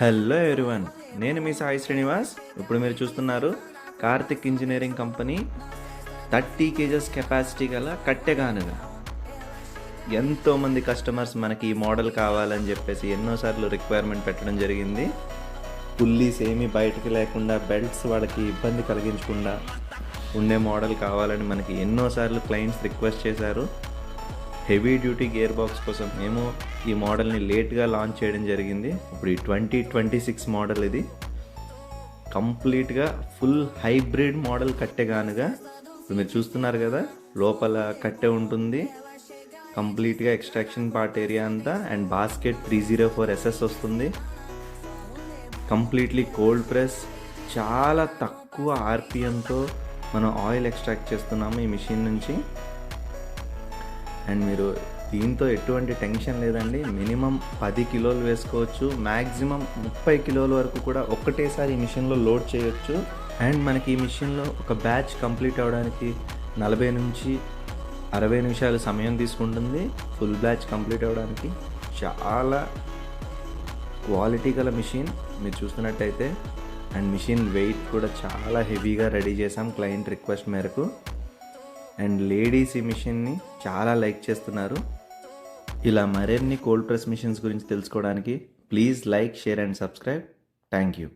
Hello everyone, నేను మీ సాయి శ్రీనివాస్. ఇప్పుడు మీరు చూస్తున్నారు Karthik engineering company 30 kgs capacity గల కట్టెగానుగా. ఎంతోమంది కస్టమర్స్ మనకి ఈ మోడల్ కావాలని చెప్పేసి ఎన్నోసార్లు రిక్వైర్మెంట్ పెట్టడం జరిగింది. పుల్లీస్ ఏమీ బయటకు లేకుండా, బెల్ట్స్ వాళ్ళకి ఇబ్బంది కలిగించకుండా ఉండే మోడల్ కావాలని మనకి ఎన్నోసార్లు క్లయింట్స్ రిక్వెస్ట్ చేశారు. హెవీ డ్యూటీ గేర్ బాక్స్ కోసం మేము ఈ మోడల్ని లేట్గా లాంచ్ చేయడం జరిగింది. ఇప్పుడు ఈ 2026 మోడల్ ఇది కంప్లీట్గా ఫుల్ హైబ్రిడ్ మోడల్ కట్టెగానుగా. ఇప్పుడు మీరు చూస్తున్నారు కదా, లోపల కట్టె ఉంటుంది, కంప్లీట్గా ఎక్స్ట్రాక్షన్ పార్ట్ ఏరియా అంతా, అండ్ బాస్కెట్ 304SS వస్తుంది. కంప్లీట్లీ కోల్డ్ ప్రెస్, చాలా తక్కువ ఆర్పిఎంతో మనం ఆయిల్ ఎక్స్ట్రాక్ట్ చేస్తున్నాము ఈ మిషన్ నుంచి. అండ్ మీరు దీంతో ఎటువంటి టెన్షన్ లేదండి. మినిమం 10 కిలోలు వేసుకోవచ్చు, మ్యాక్సిమం 30 కిలోల వరకు కూడా ఒక్కటేసారి ఈ మిషన్లో లోడ్ చేయొచ్చు. అండ్ మనకి ఈ మిషన్లో ఒక బ్యాచ్ కంప్లీట్ అవ్వడానికి 40 నుంచి 60 నిమిషాలు సమయం తీసుకుంటుంది. ఫుల్ బ్యాచ్ కంప్లీట్ అవ్వడానికి చాలా క్వాలిటీ గల మిషన్ మీరు చూస్తున్నట్టయితే. అండ్ మిషన్ వెయిట్ కూడా చాలా హెవీగా రెడీ చేసాం క్లయింట్ రిక్వెస్ట్ మేరకు. అండ్ లేడీస్ ఈ మిషన్ని చాలా లైక్ చేస్తున్నారు. ఇలా మరిన్ని కోల్డ్ ప్రెస్ మిషన్స్ గురించి తెలుసుకోవడానికి please like, share and subscribe. Thank you.